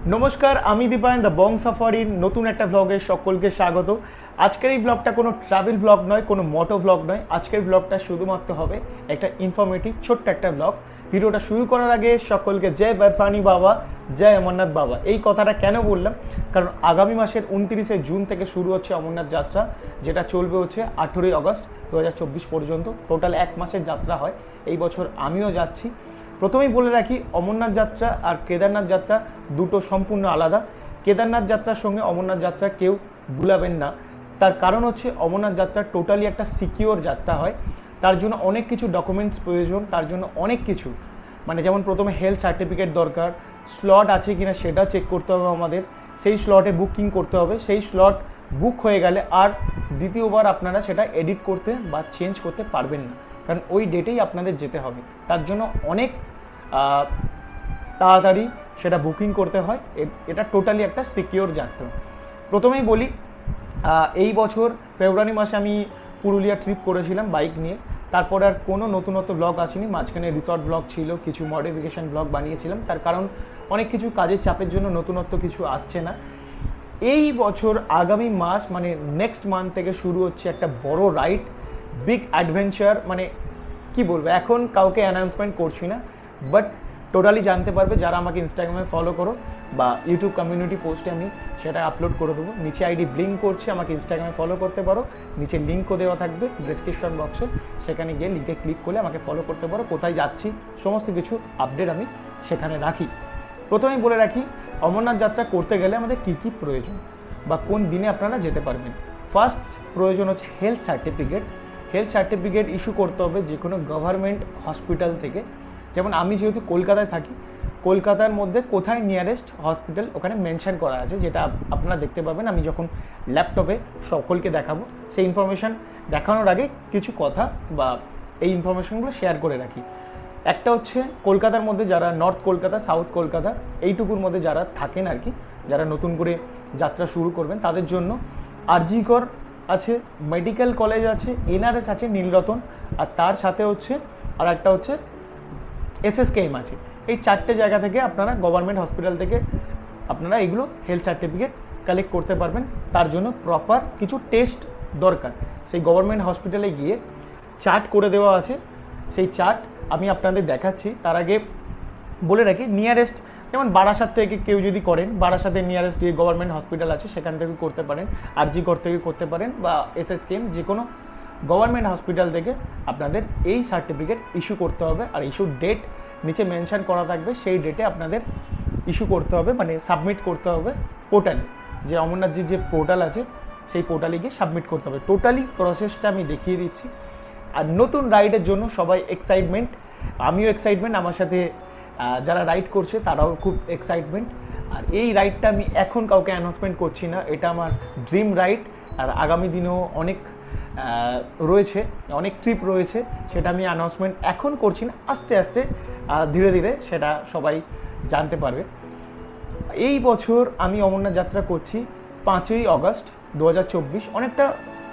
নমস্কার, আমি Dipayan the Bong সাফারির নতুন একটা ব্লগে সকলকে স্বাগত। আজকের এই ব্লগটা কোনো ট্রাভেল ব্লগ নয়, কোনো মোটো ব্লগ নয়। আজকের ব্লগটা শুধুমাত্র হবে একটা ইনফরমেটিভ ছোট্ট একটা ব্লগ। ভিডিওটা শুরু করার আগে সকলকে জয় বরফানি বাবা, জয় অমরনাথ বাবা। এই কথাটা কেন বললাম, কারণ আগামী মাসের 29শে জুন থেকে শুরু হচ্ছে অমরনাথ যাত্রা, যেটা চলবে হচ্ছে 18ই আগস্ট 2024 পর্যন্ত। টোটাল এক মাসের যাত্রা হয়। এই বছর আমিও যাচ্ছি। প্রথমেই বলে রাখি, অমরনাথ যাত্রা আর কেদারনাথ যাত্রা দুটো সম্পূর্ণ আলাদা। কেদারনাথ যাত্রার সঙ্গে অমরনাথ যাত্রা কেউ ভুলাবেন না। তার কারণ হচ্ছে অমরনাথ যাত্রা টোটালি একটা সিকিওর যাত্রা হয়। তার জন্য অনেক কিছু ডকুমেন্টস প্রয়োজন, তার জন্য অনেক কিছু, মানে যেমন প্রথমে হেলথ সার্টিফিকেট দরকার, স্লট আছে কিনা সেটা চেক করতে হবে আমাদের, সেই স্লটে বুকিং করতে হবে। সেই স্লট বুক হয়ে গেলে আর দ্বিতীয়বার আপনারা সেটা এডিট করতে বা চেঞ্জ করতে পারবেন না, কারণ ওই ডেটেই আপনাদের যেতে হবে। তার জন্য অনেক তাড়াতাড়ি সেটা বুকিং করতে হয়। এটা টোটালি একটা সিকিওর যাত্রা। প্রথমেই বলি, এই বছর ফেব্রুয়ারি মাসে আমি পুরুলিয়া ট্রিপ করেছিলাম বাইক নিয়ে। তারপরে আর কোনো নতুনত্ব ব্লগ আসেনি। মাঝখানে রিসর্ট ব্লগ ছিল, কিছু মডিফিকেশান ব্লগ বানিয়েছিলাম। তার কারণ অনেক কিছু কাজের চাপের জন্য নতুনত্ব কিছু আসছে না। এই বছর আগামী মাস মানে নেক্সট মান্থ থেকে শুরু হচ্ছে একটা বড় রাইড, বিগ অ্যাডভেঞ্চার। মানে কি বলবো, এখন কাউকে অ্যানাউন্সমেন্ট করছি না, বাট টোটালি জানতে পারবে যারা আমাকে ইনস্টাগ্রামে ফলো করো বা ইউটিউব কমিউনিটি পোস্টে আমি সেটা আপলোড করে দেবো। নিচে আইডি ব্লিঙ্ক করছে, আমাকে ইনস্টাগ্রামে ফলো করতে পারো। নিচে লিঙ্কও দেওয়া থাকবে ডেসক্রিপশন বক্সে, সেখানে গিয়ে লিঙ্কে ক্লিক করলে আমাকে ফলো করতে পারো। কোথায় যাচ্ছি সমস্ত কিছু আপডেট আমি সেখানে রাখি। প্রথমেই বলে রাখি, অমরনাথ যাত্রা করতে গেলে আমাদের কী কী প্রয়োজন বা কোন দিনে আপনারা যেতে পারবেন। ফার্স্ট প্রয়োজন হচ্ছে health certificate. Health certificate issue করতে হবে যে কোনো গভর্নমেন্ট হসপিটাল থেকে। যেমন আমি যেহেতু কলকাতায় থাকি, কলকাতার মধ্যে কোথায় নিয়ারেস্ট হসপিটাল ওখানে মেনশন করা আছে, যেটা আপনারা দেখতে পাবেন আমি যখন ল্যাপটপে সকলকে দেখাবো। সেই ইনফরমেশান দেখানোর আগে কিছু কথা বা এই ইনফরমেশানগুলো শেয়ার করে রাখি। একটা হচ্ছে কলকাতার মধ্যে যারা নর্থ কলকাতা, সাউথ কলকাতা এইটুকুর মধ্যে যারা থাকেন আর কি, যারা নতুন করে যাত্রা শুরু করবেন তাদের জন্য আরজিকর আছে, মেডিকেল কলেজ আছে, এনআরএস আছে নীলরতন, আর তার সাথে হচ্ছে আর একটা হচ্ছে এসএসকেএম আছে। এই চারটে জায়গা থেকে আপনারা গভর্নমেন্ট হসপিটাল থেকে আপনারা এগুলো হেলথ সার্টিফিকেট কালেক্ট করতে পারবেন। তার জন্য প্রপার কিছু টেস্ট দরকার। সেই গভর্নমেন্ট হসপিটালে গিয়ে চার্ট করে দেওয়া আছে, সেই চার্ট আমি আপনাদের দেখাচ্ছি। তার আগে বলে রাখি, নিয়ারেস্ট যেমন বারাসাত থেকে কেউ যদি করেন, বারাসাতের নিয়ারেস্ট যে গভর্নমেন্ট হসপিটাল আছে সেখান থেকে করতে পারেন, আরজিকর থেকে করতে পারেন, বা এসএসকেএম যে কোনো গভর্নমেন্ট হসপিটাল থেকে আপনাদের এই সার্টিফিকেট ইস্যু করতে হবে। আর ইস্যু ডেট নিচে মেনশন করা থাকবে, সেই ডেটে আপনাদের ইস্যু করতে হবে, মানে সাবমিট করতে হবে পোর্টালে। যে অমরনাথজির যে পোর্টাল আছে সেই পোর্টালে গিয়ে সাবমিট করতে হবে। টোটালি প্রসেসটা আমি দেখিয়ে দিচ্ছি। আর নতুন রাইডের জন্য সবাই এক্সাইটমেন্ট, আমিও এক্সাইটমেন্ট, আমার সাথে যারা রাইড করছে তারাও খুব এক্সাইটমেন্ট। আর এই রাইডটা আমি এখন কাউকে অ্যানাউন্সমেন্ট করছি না, এটা আমার ড্রিম রাইড। আর আগামী দিনেও অনেক রয়েছে, অনেক ট্রিপ রয়েছে, সেটা আমি অ্যানাউন্সমেন্ট এখন করছি না, আস্তে আস্তে ধীরে ধীরে সেটা সবাই জানতে পারবে। এই বছর আমি অমরনাথ যাত্রা করছি 5ই আগস্ট 2024, অনেকটা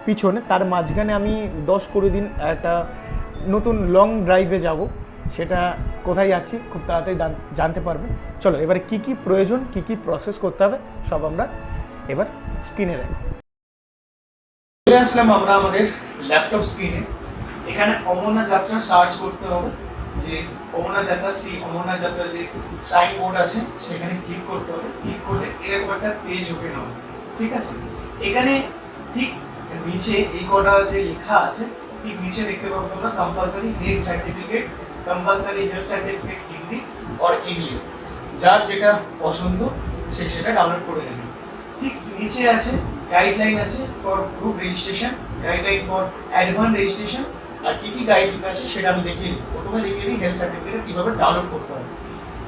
পিছনে। তার মাঝখানে আমি 10-20 দিন একটা নতুন লং ড্রাইভে যাব, সেটা কোথায় যাচ্ছি খুব তাড়াতাড়ি জানতে পারবে। চলো এবারে কী কী প্রয়োজন, কী কী প্রসেস করতে হবে সব আমরা এবার স্ক্রিনে দেখব। চলে আসলাম আমরা আমাদের ল্যাপটপ স্ক্রিনে। এখানে অমরনাথ যাত্রা সার্চ করতে হবে, যে অমরনাথ যাত্রা, সেই অমরনাথ যাত্রার যে সাইন বোর্ড আছে সেখানে ক্লিক করতে হবে। ক্লিক করলে এরকম একটা পেজ ওপেন হবে, ঠিক আছে। এখানে ঠিক নিচে এই কটা যে লেখা আছে, ঠিক নিচে দেখতে পাবো তোমরা compulsory health certificate, compulsory health certificate Hindi আর ইংলিশ। যার যেটা পছন্দ সে সেটা ডাউনলোড করে নেবে। ঠিক নিচে আছে গাইডলাইন আছে for group registration, guideline for advance registration. আর কী কী গাইডলাইন আছে সেটা আমি দেখিয়ে দিই। প্রথমে দেখিয়ে দিই হেলথ সার্টিফিকেট কীভাবে ডাউনলোড করতে হবে।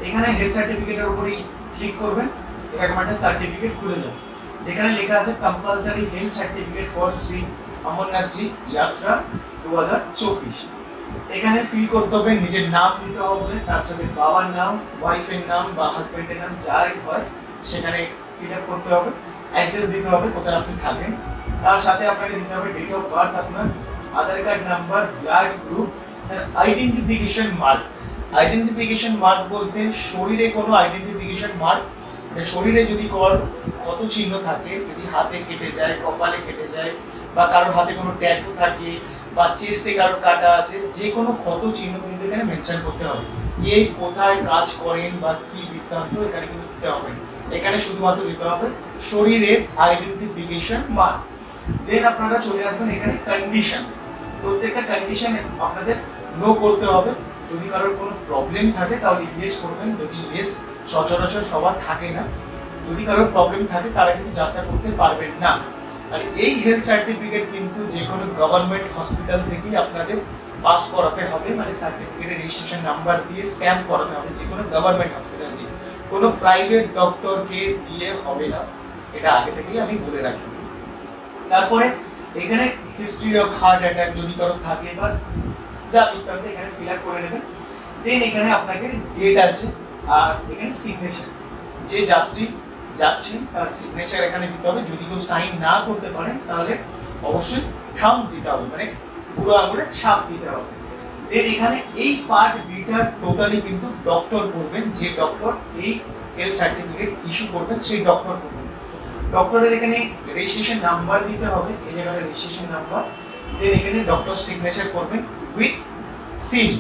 এখানে হেলথ সার্টিফিকেটের উপরেই ক্লিক করবেন, এরকম একটা সার্টিফিকেট খুলে যাবে, যেখানে লেখা আছে compulsory health certificate for Shri Amarnathji যাত্রা 2024। এখানে ফিল করতে হবে, নিজের নাম দিতে হবে, তার সাথে বাবার নাম, ওয়াইফের নাম বা হাজব্যান্ডের নাম যাই হয় সেখানে ফিল আপ করতে হবে। অ্যাড্রেস দিতে হবে কোথায় আপনি থাকেন, তার সাথে আপনাকে দিতে হবে ডেট অফ বার্থ, আপনার Aadhaar card number, blood group, identification mark. Identification mark বলতে শরীরে কোনো আইডেন্টিফিকেশন মার্ক মানে শরীরে যদি ক্ষত চিহ্ন থাকে, যদি হাতে কেটে যায়, কপালে কেটে যায়, বা কারোর হাতে কোনো ট্যাটু থাকে, বা চেস্টে কারোর কাটা আছে, যে কোনো ক্ষত চিহ্ন কিন্তু এখানে মেনশন করতে হবে। কে কোথায় কাজ করেন বা কি বৃত্তান্ত এখানে কিন্তু দিতে হবে। এখানে শুধুমাত্র দিতে হবে শরীরের আইডেন্টিফিকেশন মার্ক। দেন আপনারা চলে আসবেন এখানে কন্ডিশন। প্রত্যেকটা কন্ডিশন আপনাদের নো করতে হবে। যদি কারোর কোনো প্রবলেম থাকে তাহলে ইয়েস করবেন, যদি ইয়েস সচরাচর সবার থাকে না। যদি কারোর প্রবলেম থাকে তারা কিন্তু যাত্রা করতে পারবেন না। আর এই হেলথ সার্টিফিকেট কিন্তু যে কোনো গভর্নমেন্ট হসপিটাল থেকেই আপনাদের পাস করাতে হবে, মানে সার্টিফিকেটের রেজিস্ট্রেশন নাম্বার দিয়ে স্ট্যাম্প করাতে হবে, যে কোনো গভর্নমেন্ট হসপিটাল দিয়ে। কোনো প্রাইভেট ডক্টরকে দিয়ে হবে না, এটা আগে থেকেই আমি বলে রাখি। তারপরে এখানে হিস্ট্রি অফ হার্ট অ্যাটাক যদি কারো থাকে বা যা বৃত্তান্ত এখানে ফিল আপ করে নেবেন। দেন এখানে আপনাকে ডেট আছে, আর এখানে সিগনেচার। যে যাত্রী যাচ্ছেন তার সিগনেচার এখানে দিতে হবে। যদি কেউ সাইন না করতে পারেন তাহলে অবশ্যই থাম্ব দিতে হবে, মানে পুরো আঙুলে ছাপ দিতে হবে। দেন এখানে এই পার্ট বিটার টোটালি কিন্তু ডক্টর করবেন, যে ডক্টর এই হেলথ সার্টিফিকেট ইস্যু করবেন সেই ডক্টর করবেন। ডক্টরের এখানে রেজিস্ট্রেশন নাম্বার দিতে হবে, এই জায়গাটা রেজিস্ট্রেশন নাম্বার। দেন এখানে ডক্টর সিগনেচার করবেন উইথ সিল।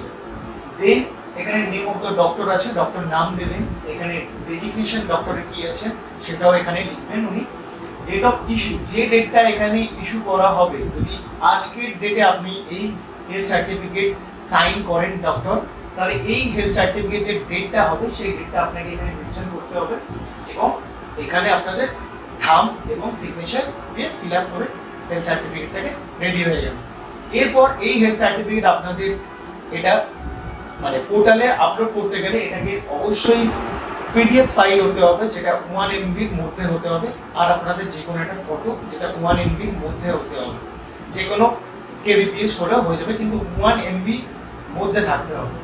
দেন এখানে নেম অফ দ্য ডক্টর আছে, ডক্টর নাম দেবেন। এখানে ডেজিগনেশন ডক্টরের কি আছে সেটাও এখানে লিখবেন উনি। ডেট অফ ইস্যু, যে ডেটটা এখানে ইস্যু করা হবে, যদি আজকের ডেটে আপনি এই হেলথ সার্টিফিকেট সাইন করেন ডক্টর, তাহলে এই হেলথ সার্টিফিকেট যে ডেটটা হবে সেই ডেটটা আপনাকে এখানে মেনশন করতে হবে, এবং এখানে আপনাদের থাম্ব এবং সিগনেচার দিয়ে ফিল আপ করে হেলথ সার্টিফিকেটটাকে রেডি হয়ে যাবে। এরপর এই হেলথ সার্টিফিকেট আপনাদের এটা মানে পোর্টালে আপলোড করতে গেলে এটাকে অবশ্যই পিডিএফ ফাইল হতে হবে, যেটা 1 MBর মধ্যে হতে হবে। আর আপনাদের যে কোনো একটা ফটো যেটা 1 MBর মধ্যে হতে হবে, যে কোনো KBPS হলেও হয়ে যাবে, কিন্তু 1 MB মধ্যে থাকতে হবে।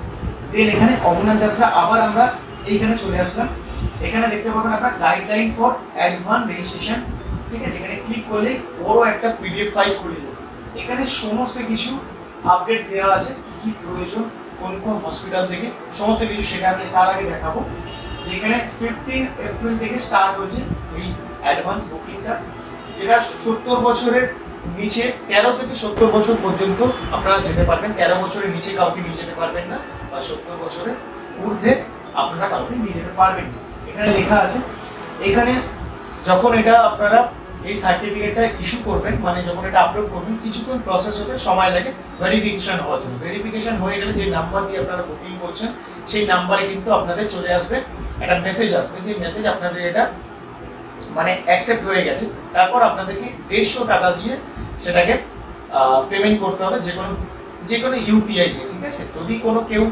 দেন এখানে অমরনাথ যাত্রা, আবার আমরা এইখানে চলে আসলাম। এখানে দেখতে পাবেন আপনার গাইডলাইন ফর অ্যাডভান্স রেজিস্ট্রেশন, ঠিক আছে। এখানে ক্লিক করলে বড় একটা পিডিএফ ফাইল খুলে যাবে। এখানে সমস্ত কিছু আপডেট দেওয়া আছে, কি কি প্রয়োজন, কোন কোন হসপিটাল থেকে, সমস্ত কিছু সেটা আমি তার আগে দেখাবো। যেখানে 15 এপ্রিল থেকে স্টার্ট হয়েছে এই অ্যাডভান্স বুকিংটা, যেটা 70 বছরের নিচে 13 থেকে 70 বছর পর্যন্ত আপনারা যেতে পারবেন। 13 বছরের নিচে কাউকে নিয়ে যেতে পারবেন না, বা 70 বছরের ঊর্ধ্বে আপনারা কাউকে নিয়ে যেতে পারবেন না। এখানে লেখা আছে। এখানে যখন এটা আপনারা এই সার্টিফিকেটটা ইস্যু করবেন, মানে যখন এটা আপলোড করবেন, কিছুক্ষণ প্রসেস হতে সময় লাগে ভেরিফিকেশন হওয়ার জন্য। ভেরিফিকেশন হয়ে গেলে যে নাম্বার দিয়ে আপনারা বুকিং করছেন সেই নাম্বারে কিন্তু আপনাদের চলে আসবে একটা মেসেজ আসবে, যে মেসেজ আপনাদের এটা মানে অ্যাকসেপ্ট হয়ে গেছে। তারপর আপনাদেরকে 150 টাকা দিয়ে সেটাকে পেমেন্ট করতে হবে, যে কোনো ইউপিআই দিয়ে, ঠিক আছে। যদি কোনো কেউ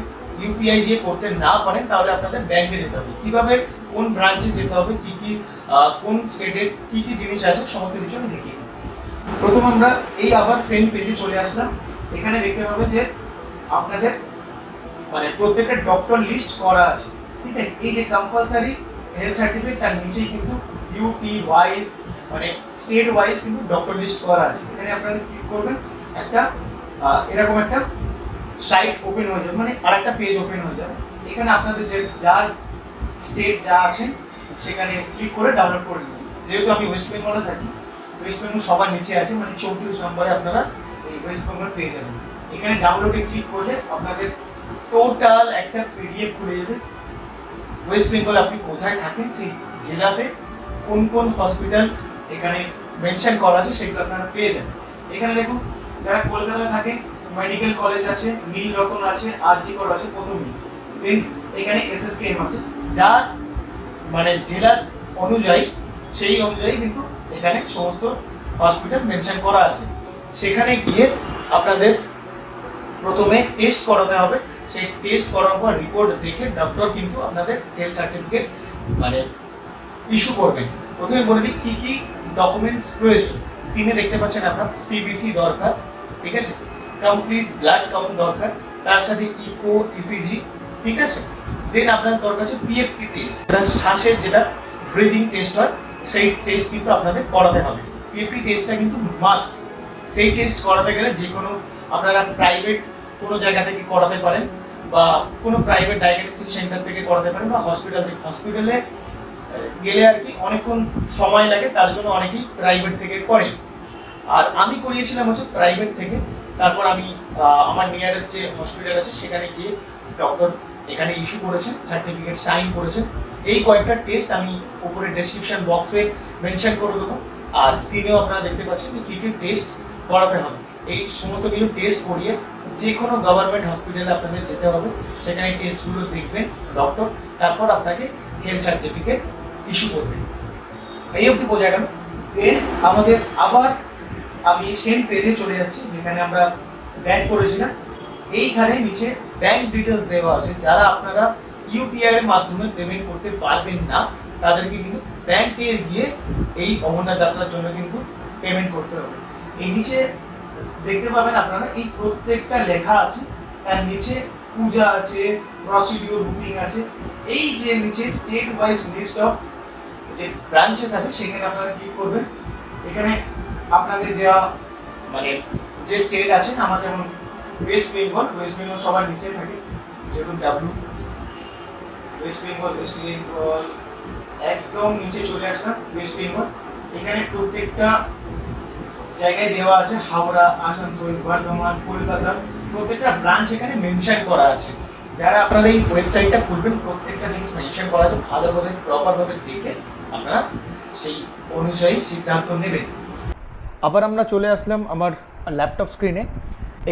ইউপিআই দিয়ে করতে না পারেন তাহলে আপনাদের ব্যাংকে যেতে হবে। কিভাবে, কোন ব্রাঞ্চে যেতে হবে, কি কি কোন স্টেটে কি কি জিনিস আছে, সমস্ত কিছু আমি দেখিয়ে দিই। প্রথম আমরা এই আবার সেম পেজে চলে আসলাম। এখানে দেখতে পাবেন যে আপনাদের মানে প্রত্যেকটা ডক্টর লিস্ট করা আছে, ঠিক আছে। এই যে কম্পালসারি হেলথ সার্টিফিকেট, তার নিচেই কিন্তু ইউটি ওয়াইজ মানে স্টেট ওয়াইজ কিন্তু ডক্টর লিস্ট করা আছে। এখানে আপনারা ক্লিক করবেন, একটা এরকম একটা সাইট ওপেন হয়ে যাবে, মানে আরেকটা পেজ ওপেন হয়ে যাবে। এখানে আপনাদের যে যার স্টেট যা আছে সেখানে ক্লিক করে ডাউনলোড করে নেবেন। যেহেতু আমি ওয়েস্ট বেঙ্গলে থাকি, ওয়েস্ট বেঙ্গল সবার নিচে আছে, মানে 34 নম্বরে আপনারা এই ওয়েস্ট বেঙ্গল পেয়ে যাবেন। এখানে ডাউনলোডে ক্লিক করলে আপনাদের টোটাল একটা পিডিএফ খুলে যাবে। ওয়েস্ট বেঙ্গলে আপনি কোথায় থাকেন, সেই জেলাতে কোন কোন হসপিটাল এখানে মেনশন করা আছে সেগুলো আপনারা পেয়ে যাবেন। এখানে দেখুন, যারা কলকাতায় থাকেন মেডিকেল কলেজ আছে, নীলরতন আছে, আরজি কর আছে প্রথমেই। দেন এখানে SSKM আছে, যার মানে জেলার অনুযায়ী সেই অনুযায়ী কিন্তু এখানে সমস্ত হসপিটাল মেনশন করা আছে। সেখানে গিয়ে আপনাদের প্রথমে টেস্ট করাতে হবে। সেই টেস্ট করার পর রিপোর্ট দেখে ডক্টর কিন্তু আপনাদের হেলথ সার্টিফিকেট মানে ইস্যু করবেন। প্রথমে বলে দিই কী কী ডকুমেন্টস প্রয়োজন। স্ক্রিনে দেখতে পাচ্ছেন আপনার সিবিসি দরকার, ঠিক আছে। কমপ্লিট ব্লাড কাউন্ট দরকার, তার সাথে ইকো, ইসিজি, ঠিক আছে। দেন আপনার দরকার হচ্ছে পিএফটি টেস্ট, শ্বাসের যেটা ব্রিদিং টেস্ট হয় সেই টেস্ট কিন্তু আপনাদের করাতে হবে। পিএফটি টেস্টটা কিন্তু মাস্ট। সেই টেস্ট করাতে গেলে যে কোনো আপনারা প্রাইভেট কোনো জায়গা থেকে করাতে পারেন, বা কোনো প্রাইভেট ডায়াগনস্টিক সেন্টার থেকে করাতে পারেন, বা হসপিটাল থেকে। হসপিটালে গেলে আর কি অনেকক্ষণ সময় লাগে, তার জন্য অনেকেই প্রাইভেট থেকে করে। আর আমি করিয়েছিলাম হচ্ছে প্রাইভেট থেকে। তারপর আমি আমার নিয়ারেস্ট যে হসপিটাল আছে সেখানে গিয়ে ডক্টর এখানে ইস্যু করেছেন, সার্টিফিকেট সাইন করেছেন। এই কয়েকটা টেস্ট আমি উপরে ডেসক্রিপশন বক্সে মেনশন করে দেবো, আর স্ক্রিনেও আপনারা দেখতে পাচ্ছেন যে কী কী টেস্ট করাতে হবে। এই সমস্ত কিছু টেস্ট করিয়ে যে কোনো গভর্নমেন্ট হসপিটালে আপনাদের যেতে হবে, সেখানে টেস্টগুলো দেখবেন ডক্টর, তারপর আপনাকে হেলথ সার্টিফিকেট ইস্যু করবেন। এই অবধি বোঝা গেল। দেন আমাদের আবার আমি সেম পেজে চলে যাচ্ছি যেখানে আমরা ব্যাংক করেছিলাম। এইখানে নিচে ব্যাংক ডিটেলস দেওয়া আছে। যারা আপনারা ইউপিআই এর মাধ্যমে পেমেন্ট করতে পারবেন না, তাদেরকে কিন্তু ব্যাংকে গিয়ে এই অমরনাথ যাত্রার জন্য কিন্তু পেমেন্ট করতে হবে। এই নিচে দেখতে পাবেন আপনারা এই প্রত্যেকটা লেখা আছে, তার নিচে পূজা আছে, প্রসিডিউর বুকিং আছে। এই যে নিচে স্টেট ওয়াইজ লিস্ট অফ যে ব্রাঞ্চেস আছে সেখানে আপনারা ক্লিক করবেন। এখানে আপনাদের যা মানে যে স্টেট আছে, আমার যেমন ওয়েস্ট বেঙ্গল সবার নিচে থাকে, যেহেতু ডাব্লিউ ওয়েস্ট বেঙ্গল একদম নিচে চলে আসলাম ওয়েস্ট বেঙ্গল। এখানে প্রত্যেকটা জায়গায় দেওয়া আছে, হাওড়া, আসানসোল, বর্ধমান, কলকাতা, প্রত্যেকটা ব্রাঞ্চ এখানে মেনশন করা আছে। যারা আপনারা এই ওয়েবসাইটটা খুলবেন, প্রত্যেকটা জিনিস মেনশন করা আছে, ভালোভাবে প্রপারভাবে দেখে আপনারা সেই অনুযায়ী সিদ্ধান্ত নেবেন। আবার আমরা চলে আসলাম আমার ল্যাপটপ স্ক্রিনে।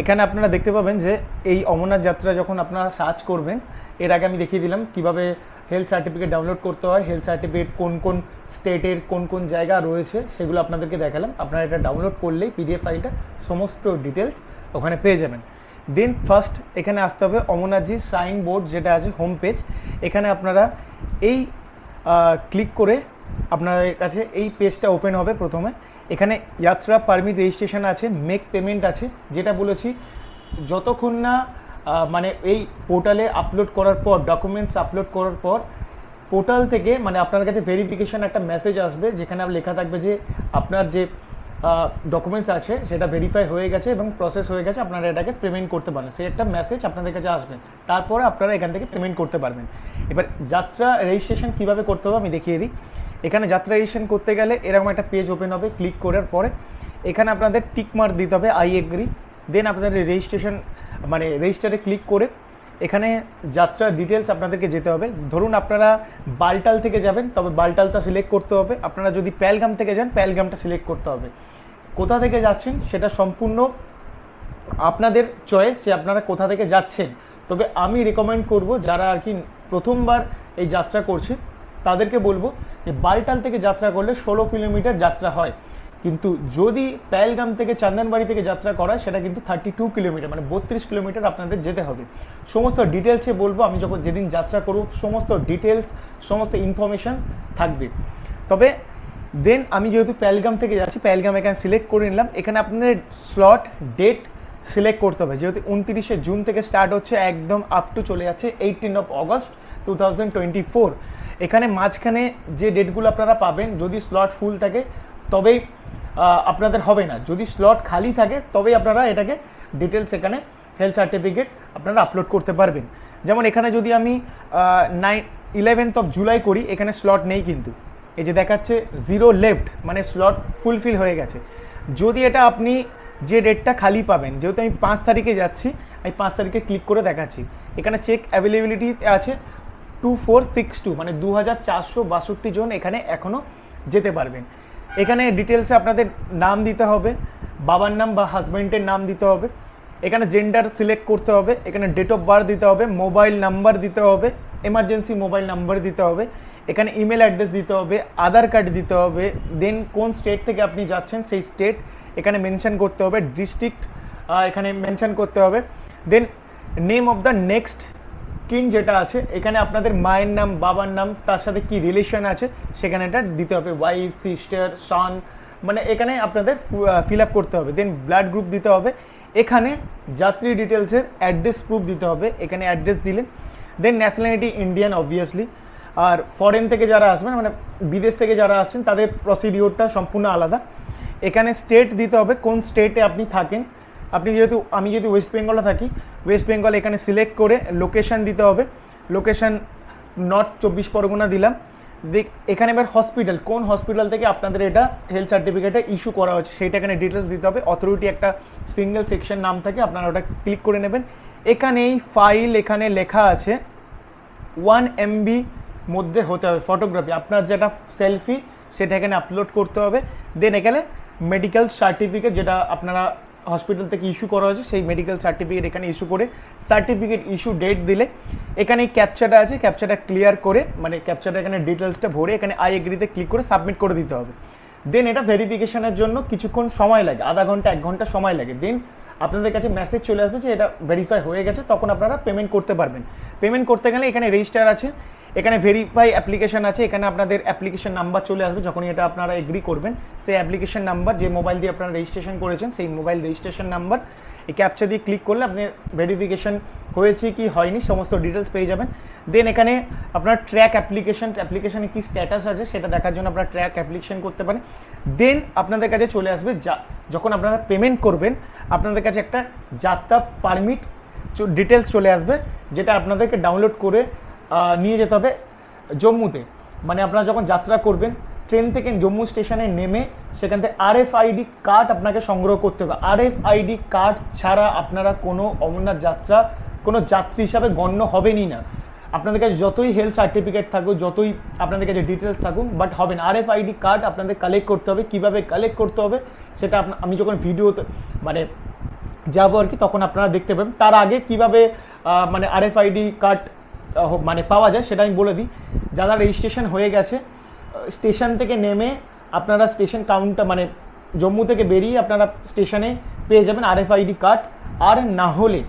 এখানে আপনারা দেখতে পাবেন যে এই অমরনাথ যাত্রা যখন আপনারা সার্চ করবেন, এর আগে আমি দেখিয়ে দিলাম কিভাবে হেলথ সার্টিফিকেট ডাউনলোড করতে হয়, হেলথ সার্টিফিকেট কোন কোন স্টেটের কোন কোন জায়গা রয়েছে সেগুলো আপনাদেরকে দেখালাম। আপনারা এটা ডাউনলোড করলেই পিডিএফ ফাইলটা সমস্ত ডিটেলস ওখানে পেয়ে যাবেন। দেন ফার্স্ট এখানে আসতে হবে অমরনাথজি সাইন বোর্ড যেটা আছে হোম পেজ। এখানে আপনারা এই ক্লিক করে আপনাদের কাছে এই পেজটা ওপেন হবে। প্রথমে এখানে যাত্রা পারমিট রেজিস্ট্রেশন আছে, মেক পেমেন্ট আছে, যেটা বলেছি যতক্ষণ না মানে এই পোর্টালে আপলোড করার পর, ডকুমেন্টস আপলোড করার পর পোর্টাল থেকে মানে আপনার কাছে ভেরিফিকেশন একটা মেসেজ আসবে, যেখানে লেখা থাকবে যে আপনার যে ডকুমেন্টস আছে সেটা ভেরিফাই হয়ে গেছে এবং প্রসেস হয়ে গেছে, আপনারা এটাকে পেমেন্ট করতে পারেন। সেই একটা মেসেজ আপনাদের কাছে আসবে, তারপরে আপনারা এখান থেকে পেমেন্ট করতে পারবেন। এবার যাত্রা রেজিস্ট্রেশন কীভাবে করতে হবে আমি দেখিয়ে দিই। এখানে যাত্রা রেজিস্ট্রেশন করতে গেলে এরকম একটা পেজ ওপেন হবে। ক্লিক করার পরে এখানে আপনাদের টিক মার্ক দিতে হবে, আই এগ্রি। দেন আপনাদের রেজিস্ট্রেশন মানে রেজিস্টারে ক্লিক করে এখানে যাত্রা ডিটেলস আপনাদেরকে যেতে হবে। ধরুন আপনারা বালটাল থেকে যাবেন, তবে বালটালটা সিলেক্ট করতে হবে। আপনারা যদি পেহেলগাম থেকে যান, পেহেলগামটা সিলেক্ট করতে হবে। কোথা থেকে যাচ্ছেন সেটা সম্পূর্ণ আপনাদের চয়েস, যে আপনারা কোথা থেকে যাচ্ছেন। তবে আমি রেকমেন্ড করব যারা আর কি প্রথমবার এই যাত্রা করছে তাদেরকে বলবো যে বালটাল থেকে যাত্রা করলে 16 কিলোমিটার যাত্রা হয়, কিন্তু যদি পেহেলগাম থেকে চান্দনবাড়ি থেকে যাত্রা করা সেটা কিন্তু 32 কিলোমিটার, মানে 32 কিলোমিটার আপনাদের যেতে হবে। সমস্ত ডিটেলসে বলবো, আমি যখন যেদিন যাত্রা করব সমস্ত ডিটেলস সমস্ত ইনফরমেশান থাকবে। তবে দেন আমি যেহেতু পেহেলগাম থেকে যাচ্ছি, পেহেলগাম এখানে সিলেক্ট করে নিলাম। এখানে আপনাদের স্লট ডেট সিলেক্ট করতে হবে, যেহেতু 29শে জুন থেকে স্টার্ট হচ্ছে, একদম আপ টু চলে যাচ্ছে 18 অগস্ট 2024। এখানে মাঝখানে যে ডেটগুলো আপনারা পাবেন, যদি স্লট ফুল থাকে তবেই আপনাদের হবে না, যদি স্লট খালি থাকে তবেই আপনারা এটাকে ডিটেলস এখানে হেলথ সার্টিফিকেট আপনারা আপলোড করতে পারবেন। যেমন এখানে যদি আমি 11th জুলাই করি, এখানে স্লট নেই, কিন্তু এই যে দেখাচ্ছে 0 লেফট, মানে স্লট ফুলফিল হয়ে গেছে। যদি এটা আপনি যে ডেটটা খালি পাবেন, যেহেতু আমি 5 তারিখে যাচ্ছি, আমি 5 তারিখে ক্লিক করে দেখাচ্ছি। এখানে চেক অ্যাভেলেবিলিটি আছে 2462, মানে 2462 জন এখানে এখনও যেতে পারবেন। এখানে ডিটেলসে আপনাদের নাম দিতে হবে, বাবার নাম বা হাজব্যান্ডের নাম দিতে হবে। এখানে জেন্ডার সিলেক্ট করতে হবে, এখানে ডেট অফ বার্থ দিতে হবে, মোবাইল নাম্বার দিতে হবে, এমার্জেন্সি মোবাইল নাম্বার দিতে হবে, এখানে ইমেল অ্যাড্রেস দিতে হবে, আধার কার্ড দিতে হবে। দেন কোন স্টেট থেকে আপনি যাচ্ছেন সেই স্টেট এখানে মেনশন করতে হবে, ডিস্ট্রিক্ট এখানে মেনশন করতে হবে। Then name of the next kin যেটা আছে, এখানে আপনাদের মায়ের নাম, বাবার নাম, তার সাথে কি রিলেশন আছে সেখানে এটা দিতে হবে, ওয়াইফ, সিস্টার, সন, মানে এখানে আপনাদের ফিল আপ করতে হবে। দেন ব্লাড গ্রুপ দিতে হবে। এখানে যাত্রী ডিটেলসের অ্যাড্রেস প্রুফ দিতে হবে, এখানে অ্যাড্রেস দিলেন। দেন ন্যাশনালিটি ইন্ডিয়ান অবভিয়াসলি। আর ফরেন থেকে যারা আসবেন, মানে বিদেশ থেকে যারা আসছেন, তাদের প্রসিডিওরটা সম্পূর্ণ আলাদা। এখানে স্টেট দিতে হবে, কোন স্টেটে আপনি থাকেন। আপনি যেহেতু আমি যদি ওয়েস্ট বেঙ্গলে থাকি, ওয়েস্ট বেঙ্গল এখানে সিলেক্ট করে লোকেশান দিতে হবে। লোকেশান নর্থ 24 পরগনা দিলাম। এখানে এবার হসপিটাল, কোন হসপিটাল থেকে আপনাদের এটা হেলথ সার্টিফিকেটটা ইস্যু করা হচ্ছে সেইটা এখানে ডিটেলস দিতে হবে। অথরিটি একটা সিঙ্গেল সেকশন নাম থাকে, আপনারা ওটা ক্লিক করে নেবেন। এখানে এই ফাইল এখানে লেখা আছে 1 MB মধ্যে হতে হবে ফটোগ্রাফি, আপনার যেটা সেলফি সেটা এখানে আপলোড করতে হবে। দেন এখানে মেডিকেল সার্টিফিকেট যেটা আপনারা হসপিটাল থেকে ইস্যু করা হয়েছে সেই মেডিকেল সার্টিফিকেট এখানে ইস্যু করে সার্টিফিকেট ইস্যু ডেট দিলে এখানে এই ক্যাপচাটা আছে, ক্যাপচাটা ক্লিয়ার করে মানে ক্যাপচাটা এখানে ডিটেলসটা ভরে এখানে আই এগ্রিতে ক্লিক করে সাবমিট করে দিতে হবে। দেন এটা ভেরিফিকেশনের জন্য কিছুক্ষণ সময় লাগে, আধা ঘন্টা 1 ঘন্টা সময় লাগে। দেন আপনাদের কাছে মেসেজ চলে আসবে যে এটা ভেরিফাই হয়ে গেছে, তখন আপনারা পেমেন্ট করতে পারবেন। পেমেন্ট করতে গেলে এখানে রেজিস্টার আছে, এখানে ভেরিফাই অ্যাপ্লিকেশন আছে, এখানে আপনাদের অ্যাপ্লিকেশন নাম্বার চলে আসবে যখনই এটা আপনারা এগ্রি করবেন। সেই অ্যাপ্লিকেশন নাম্বার যে মোবাইল দিয়ে আপনারা রেজিস্ট্রেশন করেছেন সেই মোবাইল রেজিস্ট্রেশন নাম্বার এই ক্যাপচা দিয়ে ক্লিক করলে আপনি ভেরিফিকেশন হয়েছে কি হয়নি সমস্ত ডিটেলস পেয়ে যাবেন। দেন এখানে আপনার ট্র্যাক অ্যাপ্লিকেশনে কি স্ট্যাটাস আছে সেটা দেখার জন্য আপনারা ট্র্যাক অ্যাপ্লিকেশন করতে পারেন। দেন আপনাদের কাছে চলে আসবে যখন আপনারা পেমেন্ট করবেন আপনাদের কাছে একটা যাত্রা পারমিট ডিটেলস চলে আসবে, যেটা আপনাদেরকে ডাউনলোড করে নিয়ে যেতে হবে জম্মুতে। মানে আপনারা যখন যাত্রা করবেন ট্রেন থেকে জম্মু স্টেশনে নেমে সেখান থেকে RFID কার্ড আপনাকে সংগ্রহ করতে হবে। RFID কার্ড ছাড়া আপনারা কোনো অমরনাথ যাত্রা কোনো যাত্রী হিসাবে গণ্য হবেনই না। আপনাদের কাছে যতই হেলথ সার্টিফিকেট থাকুক, যতই আপনাদের কাছে ডিটেলস থাকুক, বাট হবে না। RFID কার্ড আপনাদের কালেক্ট করতে হবে। কীভাবে কালেক্ট করতে হবে সেটা আমি যখন ভিডিওতে মানে যাবো আর কি তখন আপনারা দেখতে পাবেন। তার আগে কীভাবে মানে RFID কার্ড মানে পাওয়া যায় সেটা আমি বলে দিই। যারা রেজিস্ট্রেশন হয়ে গেছে স্টেশন থেকে নেমে আপনারা স্টেশন কাউন্টার মানে জম্মু থেকে বেরিয়ে আপনারা স্টেশনে পেয়ে যাবেন RFID কার্ড। আর না হলে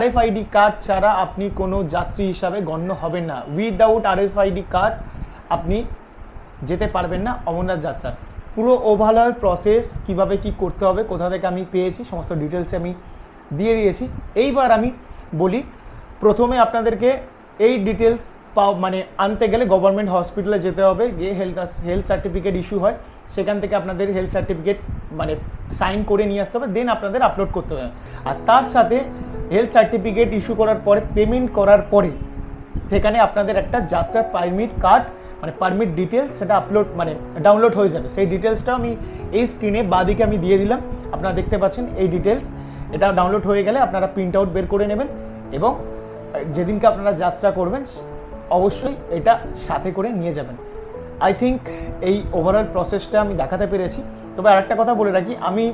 RFID কার্ড ছাড়া আপনি কোনো যাত্রী হিসাবে গণ্য হবেন না। উইদাউট RFID কার্ড আপনি যেতে পারবেন না অমরনাথ যাত্রা। পুরো ওভারঅল প্রসেস কীভাবে কি করতে হবে, কোথা থেকে আমি পেয়েছি সমস্ত ডিটেলসে আমি দিয়ে দিয়েছি। এইবার আমি বলি, প্রথমে আপনাদেরকে এই ডিটেলস মানে আনতে গেলে গভর্নমেন্ট হসপিটালে যেতে হবে, গিয়ে হেলথ সার্টিফিকেট ইস্যু হয় সেখান থেকে আপনাদের হেলথ সার্টিফিকেট মানে সাইন করে নিয়ে আসতে হবে। দেন আপনাদের আপলোড করতে হবে। আর তার সাথে হেলথ সার্টিফিকেট ইস্যু করার পরে পেমেন্ট করার পরে সেখানে আপনাদের একটা যাত্রা পারমিট কার্ড মানে পারমিট ডিটেলস সেটা আপলোড মানে ডাউনলোড হয়ে যাবে। সেই ডিটেলসটা আমি এই স্ক্রিনে বাঁদিকে আমি দিয়ে দিলাম, আপনারা দেখতে পাচ্ছেন এই ডিটেলস। এটা ডাউনলোড হয়ে গেলে আপনারা প্রিন্ট আউট বের করে নেবেন এবং যেদিনকে আপনারা যাত্রা করবেন অবশ্যই এটা সাথে করে নিয়ে যাবেন। আই থিঙ্ক এই ওভারঅল প্রসেসটা আমি দেখাতে পেরেছি। তবে আরেকটা কথা বলে রাখি, আমি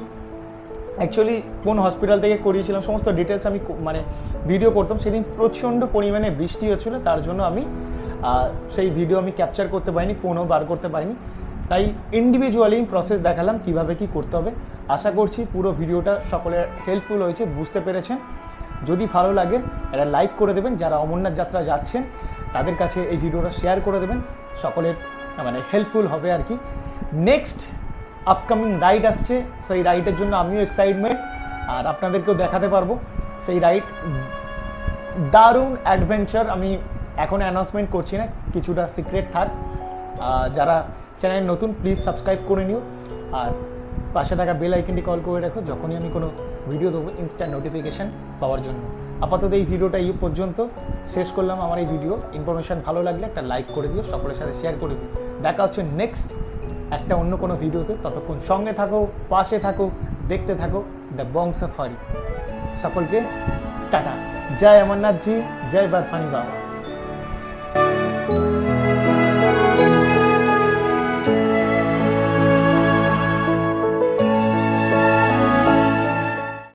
অ্যাকচুয়ালি কোন হসপিটাল থেকে করিয়েছিলাম সমস্ত ডিটেলস আমি মানে ভিডিও করতাম। সেদিন প্রচণ্ড পরিমাণে বৃষ্টি হচ্ছিলো, তার জন্য আমি সেই ভিডিও আমি ক্যাপচার করতে পারিনি, ফোনও বার করতে পারিনি। তাই ইন্ডিভিজুয়ালি প্রসেস দেখালাম কীভাবে কী করতে হবে। আশা করছি পুরো ভিডিওটা সকলের হেল্পফুল হয়েছে, বুঝতে পেরেছেন। যদি ভালো লাগে এটা লাইক করে দেবেন, যারা অমরনাথ যাত্রা যাচ্ছেন তাদের কাছে এই ভিডিওটা শেয়ার করে দেবেন, সকলের মানে হেল্পফুল হবে আর কি। নেক্সট আপকামিং রাইড আসছে, সেই রাইডের জন্য আমিও এক্সাইটমেন্ট আর আপনাদেরকেও দেখাতে পারবো সেই রাইড। দারুণ অ্যাডভেঞ্চার। আমি এখন অ্যানাউন্সমেন্ট করছি না, কিছুটা সিক্রেট থাক। যারা চ্যানেল নতুন প্লিজ সাবস্ক্রাইব করে নিও আর পাশে থাকা বেল আইকনটি কল করে রাখো, যখনই আমি কোনো ভিডিও দেবো ইনস্ট্যান্ট নোটিফিকেশান পাওয়ার জন্য। আপাতত এই ভিডিওটা এই পর্যন্ত শেষ করলাম। আমার এই ভিডিও ইনফরমেশান ভালো লাগলে একটা লাইক করে দিও, সকলের সাথে শেয়ার করে দিও। দেখা হচ্ছে নেক্সট একটা অন্য কোনো ভিডিওতে। ততক্ষণ সঙ্গে থাকো, পাশে থাকো, দেখতে থাকো দ্য বং সাফারি। সকলকে টাটা। জয় অমরনাথ জি, জয় বারফানি বাবা।